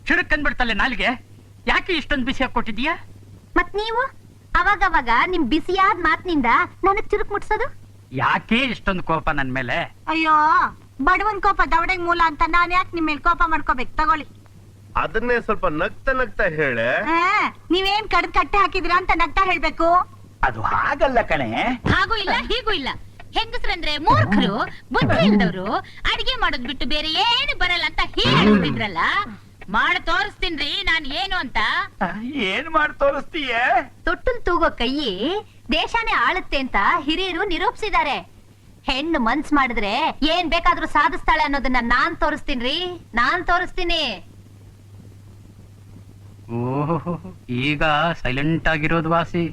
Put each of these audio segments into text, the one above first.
ಚುರುಕಂದ್ಬಿಡ್ತಲ್ಲ ನಾಲಿಗೆ. ಯಾಕೆ ಇಷ್ಟೊಂದು ಬಿಸಿ ಹಾಕೊಟ್ಟಿದ್ಯಾ? ಮತ್ ನೀವು ಅವಾಗವಾಗ ನಿಮ್ ಬಿಸಿಯಾದ ಮಾತಿನಿಂದ ನನಗ್ ಚುರುಕ್ ಮುಟ್ಸೋದು ಯಾಕೆ ಇಷ್ಟೊಂದು ಕೋಪ ನನ್ ಮೇಲೆ? ಅಯ್ಯೋ, ಬಡವನ್ ಕೋಪ ದವಡೆಗ್ ಮೂಲ ಅಂತ ನಾನ್ ಯಾಕೆ ನಿಮ್ ಮೇಲೆ ಕೋಪ ಮಾಡ್ಕೋಬೇಕು? ತಗೊಳ್ಳಿ. ಅದನ್ನೇ ಸ್ವಲ್ಪ ನಗ್ತಾ ಹೇಳೆ. ನೀವೇನ್ ಕಡ್ದ್ ಕಟ್ಟೆ ಹಾಕಿದಿರಾ ಅಂತ ನಗ್ತಾ ಹೇಳ್ಬೇಕು. ಅದು ಹಾಗಲ್ಲ ಕಣೆ. ಹಾಗೂ ಇಲ್ಲ ಹೀಗೂ ಇಲ್ಲ. ಹೆಂಗಸ್ರಂದ್ರೆ ಮೂರ್ಖರು, ಬುದ್ಧಿ ಇಲ್ದವ್ರು, ಅಡಿಗೆ ಮಾಡೋದ್ ಬಿಟ್ಟು ಬೇರೆ ಏನು ಬರಲ್ಲ ಅಂತ ಹೇಳ್ತಿದ್ರಲ್ಲ. ಮಾಡ ತೋರಿಸ್ತೀನ್ರಿ ನಾನ್ ಏನು ಅಂತ. ಏನ್ ಮಾಡಿ ತೋರಿಸ್ತೀಯ? ತೊಟ್ಟಲ್ ತೂಗೋ ಕೈ ದೇಶಾನೇ ಆಳುತ್ತೆ ಅಂತ ಹಿರಿಯರು ನಿರೂಪಿಸಿದ್ದಾರೆ. ಹೆಣ್ಣು ಮನ್ಸ್ ಮಾಡಿದ್ರೆ ಏನ್ ಬೇಕಾದ್ರೂ ಸಾಧಿಸ್ತಾಳೆ ಅನ್ನೋದನ್ನ ನಾನ್ ತೋರಿಸ್ತೀನಿ. ಓಹೋ, ಈಗ ಸೈಲೆಂಟ್ ಆಗಿರೋದು ವಾಸಿ.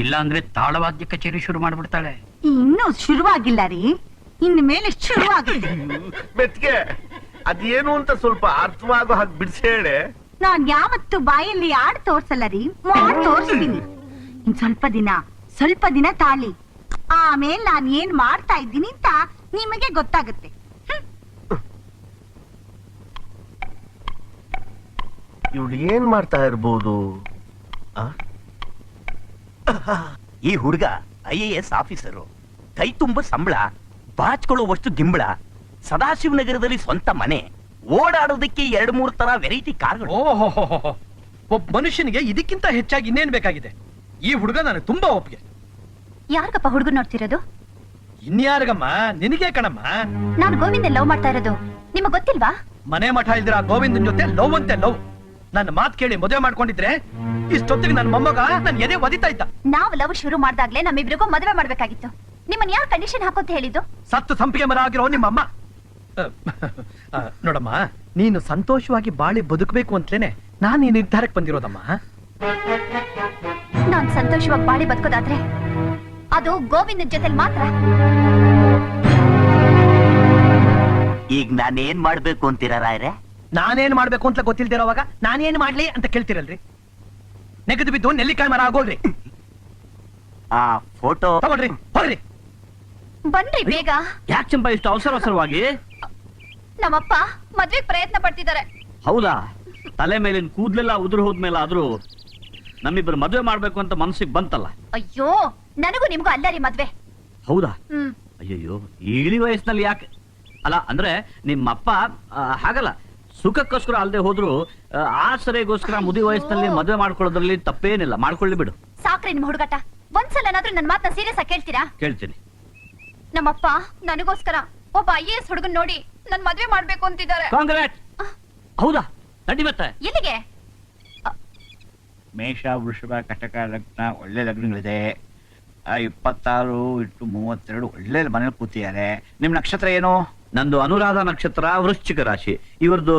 ಇಲ್ಲ ಅಂದ್ರೆ ತಾಳವಾದ್ಯ ಕಚೇರಿ ಶುರು ಮಾಡ್ಬಿಡ್ತಾಳೆ. ಇನ್ನೂ ಶುರುವಾಗಿಲ್ಲ ರೀ, ಇನ್ ಮೇಲೆ ಶುರುವಾಗುತ್ತೆ. ಮೆತ್ಗೆ ಅದೇನು ಅಂತ ಸ್ವಲ್ಪ ಅರ್ಥವಾಗೋ ಹಾಗೆ ಬಿಡಿಸಿ ಹೇಳೆ. ನಾನ್ ಯಾವತ್ತು ಬಾಯಲ್ಲಿ ಆಡ್ ತೋರ್ಸಲ್ಲ ರೀ, ಮಾಡ್ ತೋರಿಸ್ತೀನಿ. ಇನ್ ಸ್ವಲ್ಪ ದಿನ ತಾಳಿ, ಆಮೇಲೆ ನಾನ್ ಏನ್ ಮಾಡ್ತಾ ಇದ್ದೀನಿ ಅಂತ ನಿಮಗೆ ಗೊತ್ತಾಗುತ್ತೆ. ಇವಳು ಏನ್ ಮಾಡ್ತಾ ಇರ್ಬೋದು? ಈ ಹುಡುಗ IAS ಆಫೀಸರು, ಕೈ ತುಂಬ ಸಂಬಳ, ಬಾಚ್ಕೊಳ್ಳುವಷ್ಟು ಗಿಂಬಳ, ಸದಾಶಿವನಗರದಲ್ಲಿ ಸ್ವಂತ ಮನೆ, ಓಡಾಡೋದಕ್ಕೆ 2-3 ತರ ವೆರೈಟಿ ಕಾರ್ಗಳು. ಓಹೋ, ಒಬ್ಬ ಮನುಷ್ಯನಿಗೆ ಇದಕ್ಕಿಂತ ಹೆಚ್ಚಾಗಿ ಇನ್ನೇನ್ ಬೇಕಾಗಿದೆ? ಈ ಹುಡುಗ ನನಗೆ ತುಂಬಾ ಒಪ್ಪಿಗೆ. ಯಾರಿಗಪ್ಪ ಹುಡುಗ ನೋಡ್ತಿರೋದು? ಇನ್ಯಾರಿಗಮ್ಮ? ನಿನಗೆ ಕಣಮ್ಮ. ನಾನು ಗೋವಿಂದ ಲವ್ ಮಾಡ್ತಾ ಇರೋದು ನಿಮಗ್ ಗೊತ್ತಿಲ್ವಾ? ಮನೆ ಮಠ ಇಲ್ದಿರ ಗೋವಿಂದನ್ ಜೊತೆ ಲವ್ ಅಂತೆ ಲವ್. ನನ್ನ ಮಾತ್ ಕೇಳಿ ಮದುವೆ ಮಾಡ್ಕೊಂಡಿದ್ರೆ ಇಷ್ಟೊತ್ತಿಗೆ ನನ್ನ ಮೊಮ್ಮಗ ನನ್ ಎದೆ ಒದಿತಾ ಇದ್ದ. ನಾವು ಲವ್ ಶುರು ಮಾಡ್ದಾಗ್ಲೇ ನಮ್ಮಿಬ್ರಿಗೂ ಮದುವೆ ಮಾಡ್ಬೇಕಾಗಿತ್ತು. ನಿಮ್ಮನ್ ಯಾರು ಕಂಡೀಷನ್ ಹಾಕೋಂತ ಹೇಳಿದ್ದು? ಸತ್ತು ಸಂಪಿಗೆ ಮರ ಆಗಿರೋ ನಿಮ್ಮಮ್ಮ. ನೋಡಮ್ಮ, ನೀನು ಸಂತೋಷವಾಗಿ ಬಾಳಿ ಬದುಕಬೇಕು ಅಂತಲೇನೆ ನಾನು ಈ ನಿರ್ಧಾರಕ್ಕೆ ಬಂದಿರೋದಮ್ಮ. ನಾನ್ ಸಂತೋಷವಾಗಿ ಬಾಳಿ ಬದುಕೋದಾದ್ರೆ ಅದು ಗೋವಿಂದನ್ ಜೊತೆ ಮಾತ್ರ. ಈಗ ನಾನೇನ್ ಮಾಡ್ಬೇಕು ಅಂತೀರ ರಾಯ್ರೆ? ನಾನೇನ್ ಮಾಡ್ಬೇಕು ಅಂತ ಗೊತ್ತಿಲ್ದಿರೋವಾಗ ನಾನೇನ್ ಮಾಡ್ಲಿ ಅಂತ ಕೇಳ್ತಿರಲ್ರಿ. ನೆಗೆದು ಬಿದ್ದು ನೆಲ್ಲಿಕಾಯಿ ಮರ ಆಗೋಲ್ರಿ. ಆ ಫೋಟೋ ತಗೊಳ್ರಿ, ಹೋಗ್ರಿ. ಬನ್ರಿ ಬೇಗ. ಯಾಕೆ ಚಂಪಾ ಇಷ್ಟು ಅವಸರವಾಗಿ? ನಮ್ಮಪ್ಪ ಮದ್ವೆಗ್ ಪ್ರಯತ್ನ ಪಡ್ತಿದ್ದಾರೆ. ಹೌದಾ? ತಲೆ ಮೇಲಿನ ಕೂದ್ಲೆಲ್ಲ ಉದುರು ಹೋದ್ಮೇಲೆ ಆದ್ರೂ ನಮ್ಮಿಬ್ಬರು ಮದ್ವೆ ಮಾಡ್ಬೇಕು ಅಂತ ಮನಸ್ಸಿಗೆ ಬಂತಲ್ಲ. ಅಯ್ಯೋ, ನನಗೂ ನಿಮ್ಗೂ ಅಲ್ಲರಿ ಮದ್ವೆ. ಹೌದಾ? ಅಯ್ಯಯ್ಯೋ, ಇಳಿ ವಯಸ್ಸಿನಲ್ಲಿ ಯಾಕೆ? ಅಲ್ಲ ಅಂದ್ರೆ ನಿಮ್ಮಪ್ಪ ಹಾಗಲ್ಲ, ಸುಖಕ್ಕೋಸ್ಕರ ಅಲ್ಲದೆ ಹೋದ್ರು ಆಸರೆಗೋಸ್ಕರ ಮುದಿ ವಯಸ್ಸಿನಲ್ಲಿ ಮದುವೆ ಮಾಡ್ಕೊಳ್ಳೋದ್ರಲ್ಲಿ ತಪ್ಪೇನಿಲ್ಲ, ಮಾಡ್ಕೊಳ್ಳಿ ಬಿಡು. ಸಾಕ್ರಿ ನಿಮ್ ಹುಡುಗಾಟ. ಒಂದ್ಸಲನಾದ್ರೂ ನನ್ ಮಾತನ್ನ ಸೀರಿಯಸ್ ಆಗಿ ಕೇಳ್ತೀರಾ? ಕೇಳ್ತೀನಿ. ನಮ್ಮಪ್ಪ ನನಗೋಸ್ಕರ ಒಬ್ಬ IAS ಹುಡುಗನ್ ನೋಡಿ ನನ್ ಮದ್ವೆ ಮಾಡ್ಬೇಕು ಅಂತಿದ್ದಾರೆ. ಕಾಂಗ್ರಾಟ್. ಹೌದಾ? ನಡಿ ಮತ್ತೆ. ಎಲ್ಲಿಗೆ? ಮೇಷ, ವೃಷಭ, ಕಟಕ ಲಗ್ನ ಒಳ್ಳೆ ಲಗ್ನಗಳಿದೆ. 26 × 32 ಒಳ್ಳೆ ಮನೇಲಿ ಕೂತಿದ್ದಾರೆ. ನಿಮ್ ನಕ್ಷತ್ರ ಏನು? ನಂದು ಅನುರಾಧ ನಕ್ಷತ್ರ, ವೃಶ್ಚಿಕ ರಾಶಿ. ಇವ್ರದ್ದು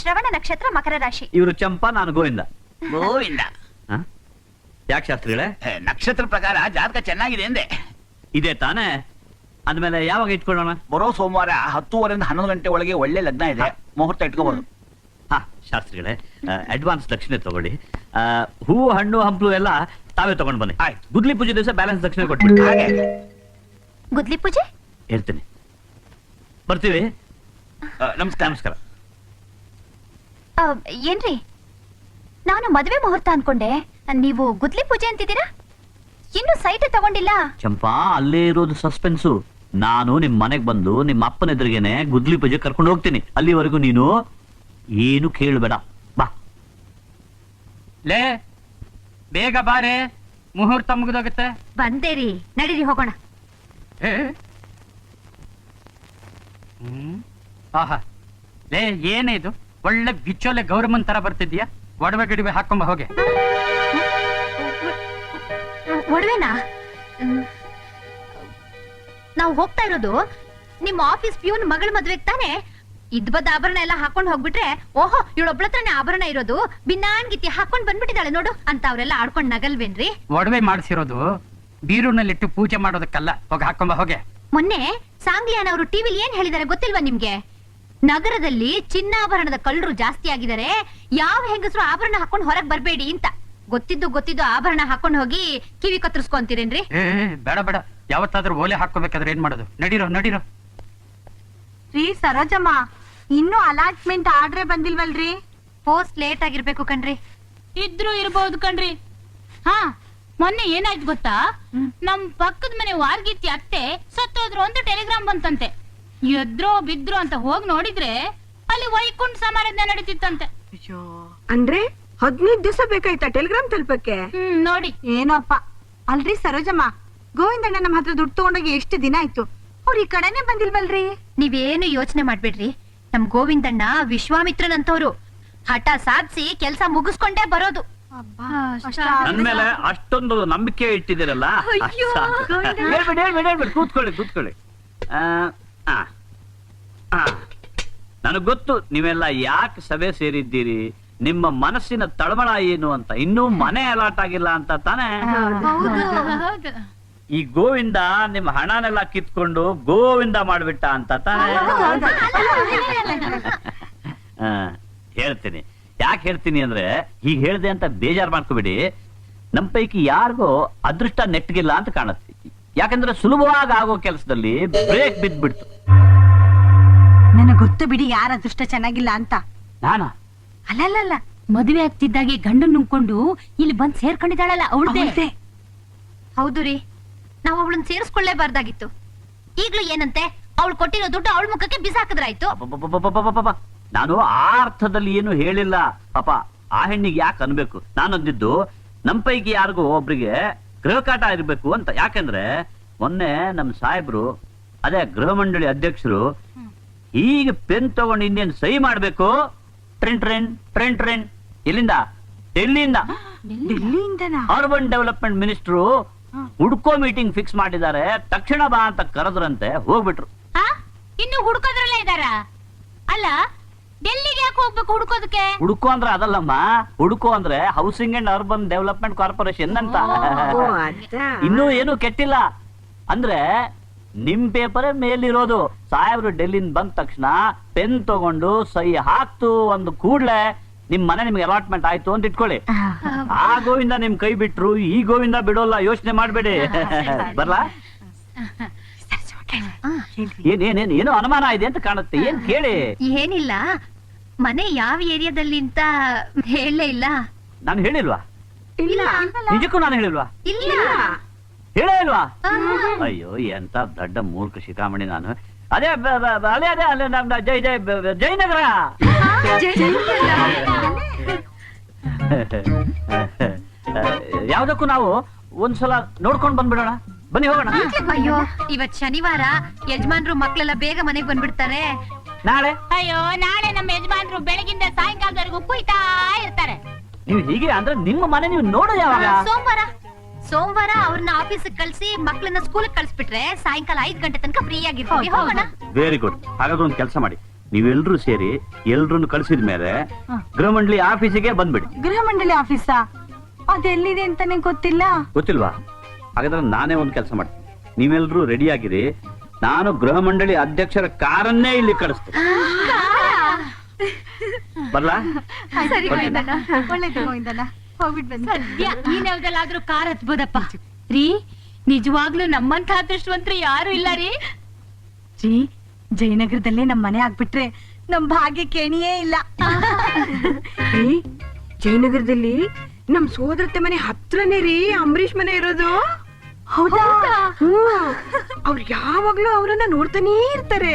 ಶ್ರವಣ ನಕ್ಷತ್ರ, ಮಕರ ರಾಶಿ. ಇವರು ಚಂಪಾ, ನಾನು ಗೋವಿಂದ. ಗೋವಿಂದ. ಯಾಕೆ ಶಾಸ್ತ್ರಿಗಳೇ? ನಕ್ಷತ್ರ ಪ್ರಕಾರ ಜಾತಕ ಚೆನ್ನಾಗಿದೆ ಎಂದೆ. ಇದೆ ತಾನೇ? ಅಂದ್ಮೇಲೆ ಯಾವಾಗ ಇಟ್ಕೊಳ್ಳೋಣ? ಬರೋ ಸೋಮವಾರ 10:30 ರಿಂದ 11 ಗಂಟೆ ಒಳಗೆ ಒಳ್ಳೆ ಲಗ್ನ ಇದೆ, ಮುಹೂರ್ತ ಇಟ್ಕೋಬಹುದು. ಹಾ ಶಾಸ್ತ್ರಿಗಳೇ, ಅಡ್ವಾನ್ಸ್ ದಕ್ಷಿಣೆ ತಗೊಳ್ಳಿ. ಹೂವು, ಹಣ್ಣು, ಹಂಪಲು ಎಲ್ಲ ತಾವೇ ತಗೊಂಡ್ ಬನ್ನಿ. ಗುದ್ಲಿ ಪೂಜೆ ದಿವಸ ಬ್ಯಾಲೆನ್ಸ್ ದಕ್ಷಿಣೆ ಕೊಟ್ಬಿಡಿ. ಗುದ್ಲಿ ಪೂಜೆ ಹೇಳ್ತೀನಿ. ಬರ್ತೀವಿ. ನಮಸ್ಕಾರ. ನಮಸ್ಕಾರ. ಏನ್ರಿ, ನಾನು ಮದುವೆ ಮುಹೂರ್ತ ಅನ್ಕೊಂಡೆ, ನೀವು ಗುದ್ಲಿ ಪೂಜೆ ಅಂತಿದ್ದೀರಾ? ಇನ್ನು ಸೈಟ್ ತಗೊಂಡಿಲ್ಲ. ಚಂಪಾ, ಅಲ್ಲೇ ಇರೋದು ಸಸ್ಪೆನ್ಸು. ನಾನು ನಿಮ್ ಮನೆಗ್ ಬಂದು ನಿಮ್ಮ ಅಪ್ಪನ ಎದುರಿಗೇನೆ ಗುದ್ಲಿ ಪೂಜೆ ಕರ್ಕೊಂಡು ಹೋಗ್ತೀನಿ. ಅಲ್ಲಿವರೆಗೂ ನೀನು ಏನು ಕೇಳಬೇಡ. ಬಾ. ಲೇ, ಬೇಗ ಬಾರೆ, ಮುಹೂರ್ತ ಮುಗಿದೋಗುತ್ತೆ. ಬಂದೇರಿ, ನಡೀರಿ ಹೋಗೋಣ. ಆಹಾ, ಲೇ ಏನೇ ಇದು? ಒಳ್ಳೆ ಬಿಚ್ಚೋಲೆ ಗೌರಮ್ಮನ್ ತರ ಬರ್ತಿದ್ಯಾ? ಒಡವೆ ಗಿಡವೆ ಹಾಕೊಂಬ ಹೋಗೆ. ಒಡವೆನಾ? ನಾವು ಹೋಗ್ತಾ ಇರೋದು ನಿಮ್ಮ ಆಫೀಸ್ ಪ್ಯೂನ್ ಮಗಳ ಮದ್ವೆಗ್ ತಾನೆ. ಇದ್ಬದ್ದ ಆಭರಣ ಎಲ್ಲ ಹಾಕೊಂಡ್ ಹೋಗ್ಬಿಟ್ರೆ, ಓಹೋ ಇವಳೊಬ್ಳತ್ರನೇ ಆಭರಣ ಇರೋದು, ಬಿನ್ನಾನ್ಗಿತ್ತಿ ಹಾಕೊಂಡ್ ಬಂದ್ಬಿಟ್ಟಿದ್ದಾಳೆ ನೋಡು ಅಂತ ಅವ್ರೆಲ್ಲ ಆಡ್ಕೊಂಡ್ ನಗಲ್ವೇನ್ರಿ? ಒಡವೆ ಮಾಡಿಸಿರೋದು ಬೀರೂನಲ್ಲಿಟ್ಟು ಪೂಜೆ ಮಾಡೋದಕ್ಕಲ್ಲ. ಹೋಗಿ ಹಾಕೊಂಬ ಹೋಗೆ. ಮೊನ್ನೆ ಸಾಂಗ್ಲಿಯಾನ್ ಅವರು ಟಿವಿಲಿ ಏನ್ ಹೇಳಿದಾರೆ ಗೊತ್ತಿಲ್ವಾ ನಿಮ್ಗೆ? ನಗರದಲ್ಲಿ ಚಿನ್ನಾಭರಣದ ಕಳ್ಳರು ಜಾಸ್ತಿ ಆಗಿದ್ದಾರೆ, ಯಾವ ಹೆಂಗಸರು ಆಭರಣ ಹಾಕೊಂಡ್ ಹೊರಗ್ ಬರ್ಬೇಡಿ ಅಂತ. ಗೊತ್ತಿದ್ದು ಆಭರಣ ಹಾಕೊಂಡ್ ಹೋಗಿ ಕಿವಿ ಕತ್ತರಿಸ್ಕೊಂತೀರೇನ್ರಿ? ಬೇಡ ಬೇಡ, ಯಾವತ್ತಾದ್ರೂ ಓಲೆ ಹಾಕೋಬೇಕಾದ್ರೆ ಏನ್ ಮಾಡೋದು? ನಡೀರೋ. ರೀ ಸರೋಜಮ್ಮ, ಇನ್ನು ಅಲಾಟ್ಮೆಂಟ್ ಆರ್ಡ್ರೆ ಬಂದಿಲ್ವಲ್ರಿ? ಪೋಸ್ಟ್ ಲೇಟ್ ಆಗಿರ್ಬೇಕು ಕಣ್ರಿ. ಇದ್ರು ಇರ್ಬಹುದು ಕಣ್ರಿ. ಹಾ, ಮೊನ್ನೆ ಏನಾಯ್ತು ಗೊತ್ತಾ? ನಮ್ ಪಕ್ಕದ ಮನೆ ವಾರ್ಗಿತ್ತಿ ಅತ್ತೆ ಸತ್ತೋದ್ರು ಅಂತ ಟೆಲಿಗ್ರಾಮ್ ಬಂತಂತೆ. ಎದ್ರೋ ಬಿದ್ರು ಅಂತ ಹೋಗ್ ನೋಡಿದ್ರೆ ಅಲ್ಲಿ ವೈಕುಂಠ ಸಮಾರಾಧನೆ ನಡೀತಿತ್ತಂತೆ. ಅಂದ್ರೆ 15 ದಿವಸ ಬೇಕಾಯ್ತಾ ಟೆಲಿಗ್ರಾಮ್ ತಲುಪಕ್ಕೆ? ನೋಡಿ. ಏನೋಪ್ಪ. ಅಲ್ರಿ ಸರೋಜಮ್ಮ, ಗೋವಿಂದಣ್ಣ ನಮ್ಮ ಹತ್ರ ದುಡ್ಡು ತಗೊಂಡೋಗಿ ಎಷ್ಟು ದಿನ ಆಯ್ತು, ಅವ್ರು ಈ ಕಡೆನೆ ಬಂದಿಲ್ವಲ್ರಿ? ನೀವೇನು ಯೋಚನೆ ಮಾಡ್ಬೇಡ್ರಿ, ನಮ್ ಗೋವಿಂದಣ್ಣ ವಿಶ್ವಾಮಿತ್ರನಂತವ್ರು. ಹಠ ಸಾಧಿಸಿ ಕೆಲ್ಸ ಮುಗಿಸ್ಕೊಂಡೇ ಬರೋದು. ನನ್ ಮೇಲೆ ಅಷ್ಟೊಂದು ನಂಬಿಕೆ ಇಟ್ಟಿದ್ದೀರಲ್ಲ, ಅಯ್ಯೋ, ಹೇಳ್ಬಿಡಿ ಕೂತ್ಕೊಳ್ಳಿ. ನನಗ್ ಗೊತ್ತು ನೀವೆಲ್ಲ ಯಾಕೆ ಸಭೆ ಸೇರಿದ್ದೀರಿ, ನಿಮ್ಮ ಮನಸ್ಸಿನ ತಳಮಳ ಏನು ಅಂತ. ಇನ್ನೂ ಮನೆ ಅಲಾಟ್ ಆಗಿಲ್ಲ ಅಂತ ತಾನೇ? ಹೌದು. ಈ ಗೋವಿಂದ ನಿಮ್ಮ ಹಣನೆಲ್ಲ ಕಿತ್ಕೊಂಡು ಗೋವಿಂದ ಮಾಡ್ಬಿಟ್ಟ ಅಂತ ತಾನೇ? ಹೇಳ್ತೀನಿ. ಯಾಕೆ ಹೇಳ್ತೀನಿ ಅಂದ್ರೆ, ಹೀಗೆ ಹೇಳ್ದೆ ಅಂತ ಬೇಜಾರು ಮಾಡ್ಕೋಬೇಡಿ. ನಮ್ ಪೈಕಿ ಯಾರಿಗೋ ಅದೃಷ್ಟ ನೆಟ್ಗಿಲ್ಲ ಅಂತ ಕಾಣುತ್ತೆ. ಯಾಕಂದ್ರೆ ಸುಲಭವಾಗಿ ಆಗೋ ಕೆಲಸದಲ್ಲಿ ಬ್ರೇಕ್ ಬಿದ್ಬಿಡ್ತು. ನನಗ್ ಗೊತ್ತು ಬಿಡಿ ಯಾರ ಅದೃಷ್ಟ ಚೆನ್ನಾಗಿಲ್ಲ ಅಂತ. ನಾನಾ? ಅಲ್ಲಲ್ಲ, ಮದುವೆ ಆಗ್ತಿದ್ದಾಗೆ ಗಂಡು ನುಂಗ್ಕೊಂಡು ಇಲ್ಲಿ ಬಂದ್ ಸೇರ್ಕೊಂಡಿದ್ದಾಳಲ್ಲ ಅವಳದೇ. ಹೌದು ರೀ, ನಾವ್ ಅವಳನ್ನ ಸೇರಿಸ್ಕೊಳ್ಳೇಬಾರ್ದಾಗಿತ್ತು. ಈಗ್ಲೂ ಏನಂತೆ, ಅವಳು ಕೊಟ್ಟಿರೋ ದುಡ್ಡು ಅವಳ ಮುಖಕ್ಕೆ ಬಿಸಾಕಿದ್ರಾಯ್ತು. ಅಬ್ಬಬ್ಬಬ್ಬಬ್ಬಬ್ಬಬ್ಬ. ನಾನು ಆ ಅರ್ಥದಲ್ಲಿ ಏನು ಹೇಳಿಲ್ಲ ಪಾಪ. ಆ ಹೆಣ್ಣಿಗೆ ಯಾಕೆ ಅನ್ಬೇಕು? ನಾನಂದಿದ್ದು ನಮ್ ಪೈಕಿ ಯಾರಿಗೂ ಒಬ್ರಿಗೆ ಗೃಹಕಾಟ ಇರ್ಬೇಕು ಅಂತ. ಯಾಕಂದ್ರೆ ಮೊನ್ನೆ ನಮ್ ಸಾಹೇಬ್ರು, ಅದೇ ಗೃಹ ಮಂಡಳಿ ಅಧ್ಯಕ್ಷರು, ಈಗ ಪೆನ್ ತಗೊಂಡು ಇನ್ನೇನು ಸಹಿ ಮಾಡ್ಬೇಕು, ಟ್ರೆಂಡ್ ಎಲ್ಲಿಂದ? ಡೆಲ್ಲಿಯಿಂದ. ಡೆಲ್ಲಿಯಿಂದನಾ? ಅರ್ಬನ್ ಡೆವಲಪ್ಮೆಂಟ್ ಮಿನಿಸ್ಟ್ರು ಹುಡ್ಕೋ ಮೀಟಿಂಗ್ ಫಿಕ್ಸ್ ಮಾಡಿದ್ದಾರೆ, ತಕ್ಷಣ ಬಾ ಅಂತ ಕರೆದ್ರಂತೆ. ಹೋಗ್ಬಿಟ್ರು. ಇನ್ನು ಹುಡ್ಕೋದ್ರಲ್ಲೇ ಇದಾರ? ಅಲ್ಲ, ಡೆಲ್ಲಿಗೆ ಯಾಕೆ ಹೋಗ್ಬೇಕು ಹುಡ್ಕೋದಕ್ಕೆ? ಹುಡುಕೋ ಅಂದ್ರೆ ಅದಲ್ಲಮ್ಮ, ಹುಡುಕೋ ಅಂದ್ರೆ housing and urban development corporation ಅಂತ. ಇನ್ನೂ ಏನು ಕೆಟ್ಟಿಲ್ಲ. ಅಂದ್ರೆ ನಿಮ್ ಪೇಪರೇ ಮೇಲಿರೋದು. ಸಾಹೇಬ್ರು ಡೆಲ್ಲಿಂದ ಬಂದ ತಕ್ಷಣ ಪೆನ್ ತಗೊಂಡು ಸಹಿ ಹಾಕ್ತು ಒಂದು ಕೂಡ್ಲೆ ನಿಮ್ ಮನೆ ನಿಮ್ಗೆ ಅಲಾಟ್ಮೆಂಟ್ ಆಯ್ತು ಅಂತ ಇಟ್ಕೊಳ್ಳಿ. ಆ ಗೋವಿಂದ ನಿಮ್ ಕೈ ಬಿಟ್ರು, ಈ ಗೋವಿಂದ ಬಿಡೋಲ್ಲ. ಯೋಚನೆ ಮಾಡ್ಬೇಡಿ. ಬರ್ಲಾ? ಏನೋ ಅನುಮಾನ ಇದೆ ಅಂತ ಕಾಣುತ್ತೆ. ಏನ್ ಕೇಳಿ? ಏನಿಲ್ಲ, ಮನೆ ಯಾವ ಏರಿಯಾದಲ್ಲಿ ಅಂತ ಹೇಳಲೇ ಇಲ್ಲ. ನಾನು ಹೇಳಿಲ್ವಾ? ನಿಜಕ್ಕೂ ನಾನು ಹೇಳಿಲ್ವಾ? ಇಲ್ಲ. ಹೇಳೇ ಇಲ್ವಾ? ಅಯ್ಯೋ, ಎಂತ ದೊಡ್ಡ ಮೂರ್ಖ ಶಿಖಾಮಣಿ ನಾನು. ಅದೇ ಅಲ್ಲೇ ನಮ್ದು ಜಯನಗರ. ಯಾವ್ದಕ್ಕೂ ನಾವು ಒಂದ್ಸಲ ನೋಡ್ಕೊಂಡ್ ಬಂದ್ಬಿಡೋಣ. ಬನ್ನಿ ಹೋಗೋಣ. ಅಯ್ಯೋ, ಇವತ್ ಶನಿವಾರ, ಯಜಮಾನ್ರು ಮಕ್ಳೆಲ್ಲ ಬೇಗ ಮನೆಗ್ ಬಂದ್ಬಿಡ್ತಾರೆ. ನಾಳೆ? ಅಯ್ಯೋ, ನಾಳೆ ನಮ್ಮ ಯಜಮಾನ್ರು ಬೆಳಗಿಂದ ಸಾಯಂಕಾಲದವರೆಗೂ ಕುಯ್ತಾ ಇರ್ತಾರೆ. ನೀವು ಹೀಗೆ ಅಂದ್ರೆ ನಿಮ್ಮ ಮನೆ ನೀವು ನೋಡೋ ಯಾವಾಗ? ಸೋಮವಾರ ಅವ್ರನ್ನ ಆಫೀಸ್ ಕಳ್ಸಿ ಮಕ್ಳನ್ನ ಸ್ಕೂಲ್ ಕಳ್ಸಿಬಿಟ್ರೆ ಸಾಯಂಕಾಲ 5 ಗಂಟೆ ತನಕ ಫ್ರೀ ಆಗಿರ್ತೀವಿ. ಹೋಗೋಣ. Very good. ಹಾಗಾದ್ರೆ ಒಂದು ಕೆಲಸ ಮಾಡಿ, ನೀವೆಲ್ರೂ ಸೇರಿ ಎಲ್ರನ್ನು ಕಳ್ಸಿದ ಮೇಲೆ ಗೃಹ ಮಂಡಳಿ ಆಫೀಸಿಗೆ ಬಂದ್ಬಿಡಿ. ಗೃಹ ಮಂಡಳಿ ಆಫೀಸಾ? ಅದೆಲ್ಲಿದೆ ಅಂತಾನೆ ಗೊತ್ತಿಲ್ಲ. ಗೊತ್ತಿಲ್ವಾ? ಹಾಗಾದ್ರೆ ನಾನೇ ಒಂದು ಕೆಲಸ ಮಾಡ್ತೀನಿ. ನೀವೆಲ್ರೂ ರೆಡಿ ಆಗಿರಿ. ನಾನು ಗೃಹ ಮಂಡಳಿ ಅಧ್ಯಕ್ಷರ ಕಾರನ್ನೇ ಇಲ್ಲಿ ಕಳಿಸ್ತೇನೆ. ಬರ್ಲಾ? ಒಳ್ಳೇದು ಗೋವಿಂದಣ್ಣ, ಹೋಗ್ಬಿಟ್ ಬನ್ನಿ. ಸದ್ಯ ಈ ನೆವದಲ್ಲಾದ್ರೂ ಕಾರ್ ಹತ್ಬೋದಪ್ಪ. ರೀ, ನಿಜವಾಗ್ಲೂ ನಮ್ಮಂತ ಅದೃಷ್ಟವಂತರು ಯಾರು ಇಲ್ಲ ರೀ. ಜಯನಗರದಲ್ಲೇ ನಮ್ ಮನೆ ಆಗ್ಬಿಟ್ರೆ ನಮ್ ಭಾಗ್ಯ ಕೇಣಿಯೇ ಇಲ್ಲ. ಜಯನಗರದಲ್ಲಿ ನಮ್ ಸೋದರತ್ತೆ ಮನೆ ಹತ್ರನೇ ರೀ ಅಂಬರೀಷ್ ಮನೆ ಇರೋದು. ಹೌದಾ? ಅವ್ರು ಯಾವಾಗ್ಲೂ ಅವ್ರನ್ನ ನೋಡ್ತಾನೇ ಇರ್ತಾರೆ.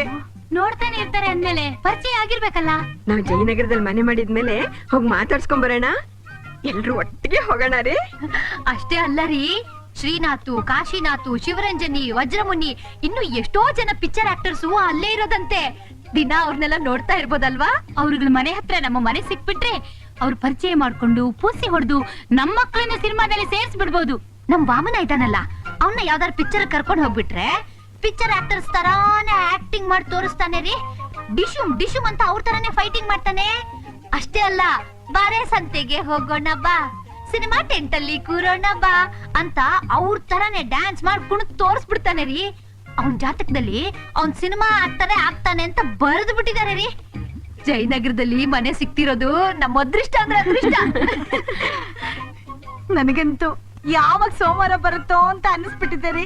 ನೋಡ್ತಾನೆ ಇರ್ತಾರೆ ಅಂದ್ಮೇಲೆ ಪರಿಚಯ ಆಗಿರ್ಬೇಕಲ್ಲ. ನಾವ್ ಜಯನಗರದಲ್ಲಿ ಮನೆ ಮಾಡಿದ್ಮೇಲೆ ಹೋಗಿ ಮಾತಾಡ್ಸ್ಕೊಂಡ್ ಬರೋಣ. ಎಲ್ರು ಒಟ್ಟಿಗೆ ಹೋಗೋಣ ರೀ. ಅಷ್ಟೇ ಅಲ್ಲ ರೀ, ಶ್ರೀನಾಥು, ಕಾಶಿನಾಥು, ಶಿವರಂಜನಿ, ವಜ್ರಮುನಿ, ಇನ್ನು ಎಷ್ಟೋ ಜನ ಪಿಕ್ಚರ್ ಆಕ್ಟರ್ಸು ಅಲ್ಲೇ ಇರೋದಂತೆ. ದಿನ ಅವ್ರನ್ನೆಲ್ಲ ನೋಡ್ತಾ ಇರ್ಬೋದಲ್ವಾ? ಅವ್ರಗಳ ಮನೆ ಹತ್ರ ನಮ್ಮ ಮನೆ ಸಿಕ್ಬಿಟ್ರೆ ಅವ್ರ ಪರಿಚಯ ಮಾಡ್ಕೊಂಡು ಪೂಸಿ ಹೊಡೆದು ನಮ್ಮ ಮಕ್ಕಳನ್ನ ಸಿನಿಮಾದಲ್ಲಿ ಸೇರ್ಸ್ಬಿಡ್ಬೋದು. ನಮ್ ವಾಮನ ಇದಾನಲ್ಲ, ಅವನ್ನ ಯಾವ್ದಾರು ಪಿಕ್ಚರ್ ಕರ್ಕೊಂಡು ಹೋಗ್ಬಿಟ್ರೆ ಪಿಕ್ಚರ್ ಆಕ್ಟರ್ಸ್ ತರಾನೇ ಆಕ್ಟಿಂಗ್ ಮಾಡಿ ತೋರಿಸ್ತಾನೆ ರೀ. ಡಿಶುಮ್ ಅಂತ ಅವ್ರ ತರಾನೇ ಫೈಟಿಂಗ್ ಮಾಡ್ತಾನೆ. ಅಷ್ಟೇ ಅಲ್ಲ, ಬಾರೆ ಸಂತೆಗೆ ಹೋಗೋಣ ಬಾ, ಸಿನಿಮಾ ಟೆಂಟ್ ಅಲ್ಲಿ ಕೂರೋಣ ಬಾ ಅಂತ ಅವ್ರ ತರಾನೇ ಡ್ಯಾನ್ಸ್ ಮಾಡಿ ಕುಣಿದು ತೋರಿಸ್ಬಿಡ್ತಾನೆ ರೀ. ಅವನ್ ಜಾತಕದಲ್ಲಿ ಅವ್ನ್ ಸಿನಿಮಾ ಆಗ್ತಾನೆ ಅಂತ ಬರೆದು ಬಿಟ್ಟಿದ್ದಾರೆ ರೀ. ಜಯನಗರದಲ್ಲಿ ಮನೆ ಸಿಕ್ತಿರೋದು ನಮ್ಮ ಅದೃಷ್ಟ ಅಂದ್ರೆ ಅದೃಷ್ಟ. ನನಗಂತೂ ಯಾವಾಗ ಸೋಮವಾರ ಬರುತ್ತೋ ಅಂತ ಅನಿಸ್ಬಿಟ್ಟಿದೆ ರೀ.